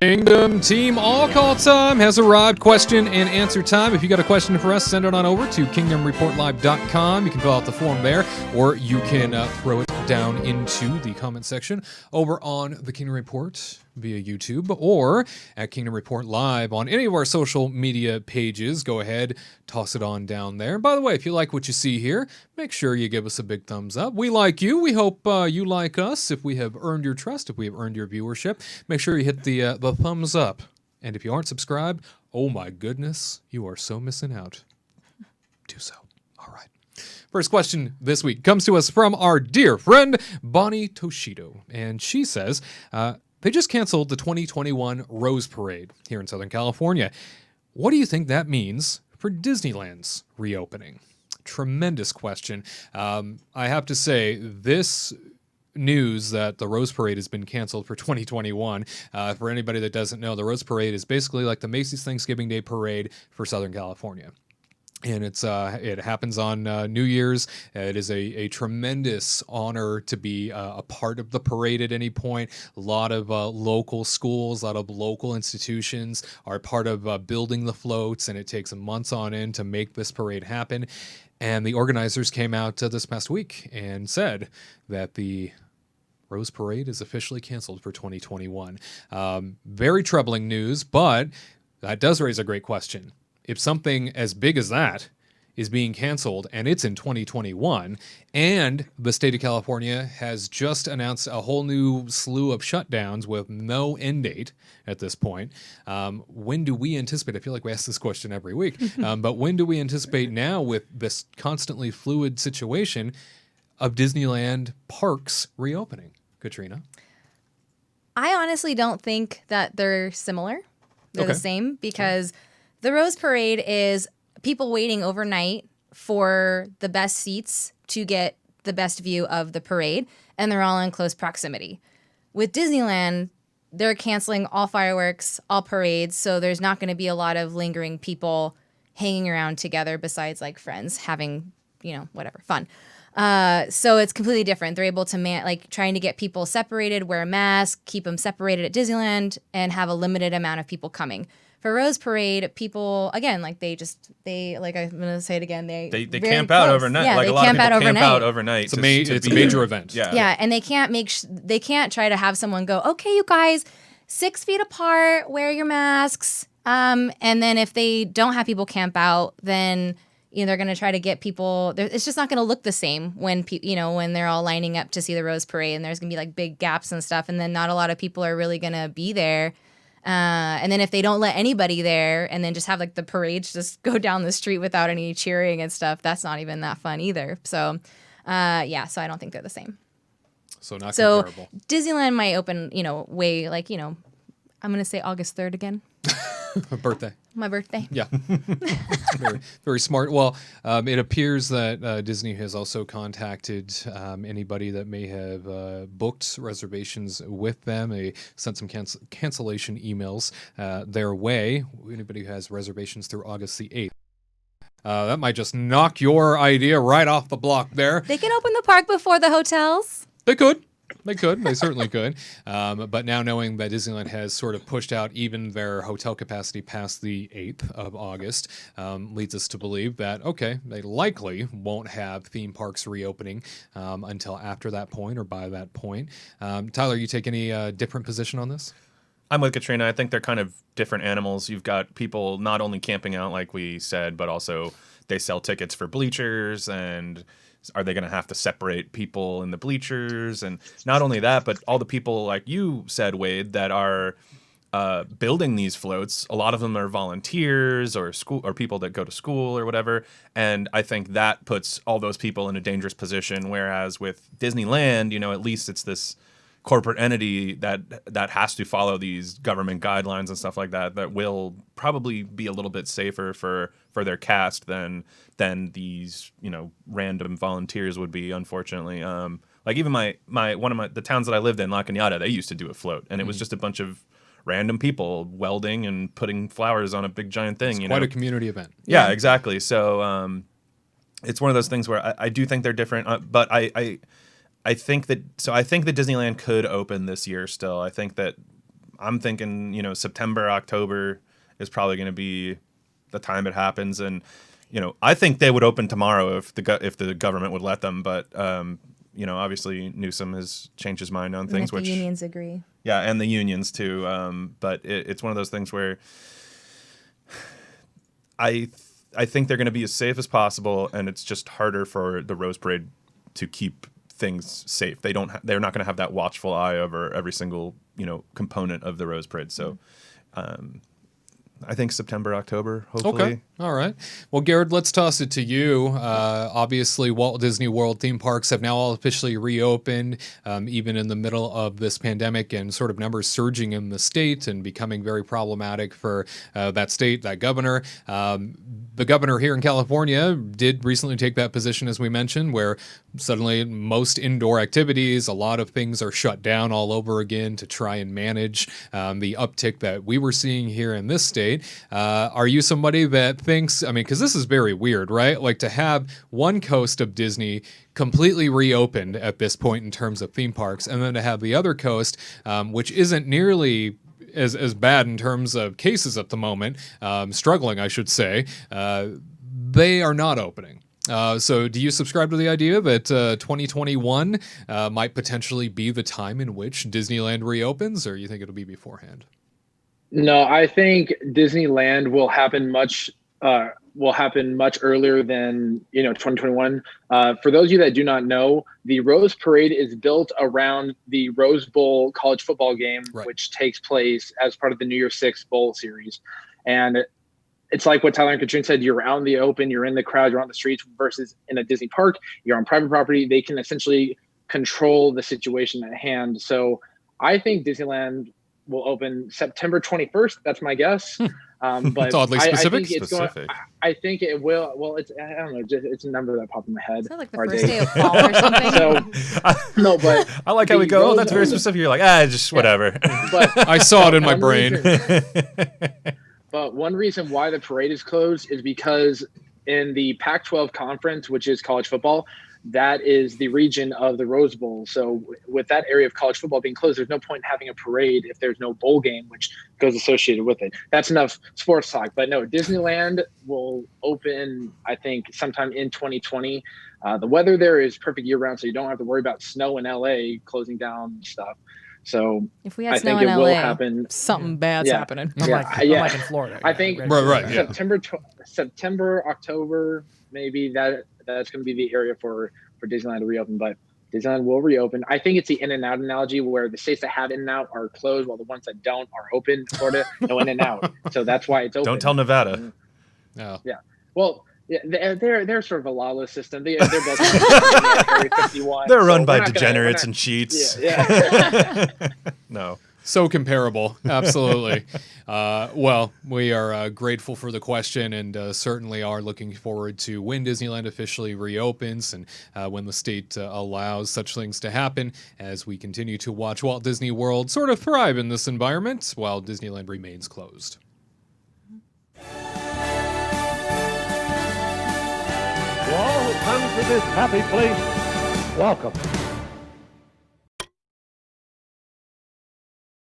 Kingdom Team All Call time has arrived. Question and answer time. If you got a question for us, send it on over to kingdomreportlive.com. You can fill out the form there, or you can throw it down into the comment section over on the Kingdom Report via YouTube or at Kingdom Report Live on any of our social media pages. Go ahead, toss it on down there. And by the way, if you like what you see here, make sure you give us a big thumbs up. We like you. We hope you like us. If we have earned your trust, if we have earned your viewership, make sure you hit the thumbs up. And if you aren't subscribed, oh my goodness, you are so missing out. Do so. All right. First question this week comes to us from our dear friend, Bonnie Toshido. And she says, they just canceled the 2021 Rose Parade here in Southern California. What do you think that means for Disneyland's reopening? Tremendous question. I have to say, this news that the Rose Parade has been canceled for 2021, for anybody that doesn't know, the Rose Parade is basically like the Macy's Thanksgiving Day Parade for Southern California. And it happens on New Year's. It is a tremendous honor to be a part of the parade at any point. A lot of local schools, a lot of local institutions are part of building the floats, and it takes months on end to make this parade happen. And the organizers came out this past week and said that the Rose Parade is officially canceled for 2021. Very troubling news, but that does raise a great question. If something as big as that is being canceled and it's in 2021 and the state of California has just announced a whole new slew of shutdowns with no end date at this point, when do we anticipate, I feel like we ask this question every week, but when do we anticipate now with this constantly fluid situation of Disneyland parks reopening? Katrina? I honestly don't think that they're similar. They're the same because the Rose Parade is people waiting overnight for the best seats to get the best view of the parade, and they're all in close proximity. With Disneyland, they're canceling all fireworks, all parades, so there's not going to be a lot of lingering people hanging around together besides like friends having, whatever, fun. So it's completely different. They're able to trying to get people separated, wear a mask, keep them separated at Disneyland, and have a limited amount of people coming. For Rose Parade, people again, I'm gonna say it again. They camp out overnight. Yeah, like they a lot camp of people out camp overnight. out overnight. It's a major event. Yeah, and they can't try to have someone go, okay, you guys, 6 feet apart, wear your masks. And then if they don't have people camp out, then they're gonna try to get people. It's just not gonna look the same when when they're all lining up to see the Rose Parade, and there's gonna be like big gaps and stuff, and then not a lot of people are really gonna be there. And then if they don't let anybody there and then just have like the parades just go down the street without any cheering and stuff, that's not even that fun either. So, so I don't think they're the same. So not comparable. Disneyland might open, way I'm going to say August 3rd again. Birthday. My birthday. Yeah. Very, very smart. Well, it appears that Disney has also contacted anybody that may have booked reservations with them. They sent some cancellation emails their way. Anybody who has reservations through August the 8th. That might just knock your idea right off the block there. They can open the park before the hotels. They could. They could. They certainly could. But now knowing that Disneyland has sort of pushed out even their hotel capacity past the 8th of August leads us to believe that, okay, they likely won't have theme parks reopening until after that point or by that point. Tyler, you take any different position on this? I'm with Katrina. I think they're kind of different animals. You've got people not only camping out, like we said, but also they sell tickets for bleachers, and are they going to have to separate people in the bleachers? And not only that, but all the people, like you said, Wade, that are building these floats. A lot of them are volunteers or people that go to school or whatever. And I think that puts all those people in a dangerous position. Whereas with Disneyland, at least it's this corporate entity that has to follow these government guidelines and stuff like that will probably be a little bit safer for their cast than these random volunteers would be, unfortunately. Like even the towns that I lived in, La Cañada, they used to do a float, and it was just a bunch of random people welding and putting flowers on a big giant thing. It's quite a community event. Yeah, exactly. So it's one of those things where I do think they're different, but I think that Disneyland could open this year still. I think that I'm thinking, September, October is probably going to be the time it happens. And, I think they would open tomorrow if the government would let them. But, obviously Newsom has changed his mind on things, which the unions agree. Yeah, and the unions too. But it's one of those things where I think they're going to be as safe as possible, and it's just harder for the Rose Parade to keep things safe. They're not going to have that watchful eye over every single component of the Rose Parade. So I think September, October, hopefully. Okay. All right. Well, Garrett, let's toss it to you. Obviously, Walt Disney World theme parks have now all officially reopened, even in the middle of this pandemic and sort of numbers surging in the state and becoming very problematic for that state, that governor. The governor here in California did recently take that position, as we mentioned, where suddenly most indoor activities, a lot of things are shut down all over again to try and manage the uptick that we were seeing here in this state. Are you somebody that thinks, because this is very weird, right? Like to have one coast of Disney completely reopened at this point in terms of theme parks, and then to have the other coast, which isn't nearly as bad in terms of cases at the moment, struggling, I should say, they are not opening. So do you subscribe to the idea that 2021 might potentially be the time in which Disneyland reopens, or you think it'll be beforehand? No, I think Disneyland will happen much earlier than 2021. For those of you that do not know, the Rose Parade is built around the Rose Bowl college football game, right, which takes place as part of the New Year's Six Bowl series. And it's like what Tyler and Katrina said, you're out in the open, you're in the crowd, you're on the streets, versus in a Disney park, you're on private property. They can essentially control the situation at hand. So I think Disneyland will open September 21st. That's my guess. But it's oddly specific. I think it will. Well, I don't know. It's a number that popped in my head. Sounds like the first day of fall or something. No, but I like how we go. Oh, that's very specific. You're like, just whatever. But I saw it in my brain. But one reason why the parade is closed is because in the Pac-12 conference, which is college football, that is the region of the Rose Bowl. So with that area of college football being closed, there's no point in having a parade if there's no bowl game, which goes associated with it. That's enough sports talk. But no, Disneyland will open, I think, sometime in 2020. The weather there is perfect year-round, so you don't have to worry about snow in LA closing down stuff. So if we had snow in LA, something bad's happening. I'm like in Florida. I think September, October, maybe that's going to be the area for Disneyland to reopen. But Disneyland will reopen. I think it's the in and out analogy where the states that have in and out are closed while the ones that don't are open. Florida, no in and out. So that's why it's open. Don't tell Nevada. No. Yeah. Well, they're sort of a lawless system. They're built on Area 51. They're run by degenerates and cheats. Yeah. No. So comparable. Absolutely. Well, we are grateful for the question and certainly are looking forward to when Disneyland officially reopens and when the state allows such things to happen as we continue to watch Walt Disney World sort of thrive in this environment while Disneyland remains closed. To all who come to this happy place, welcome.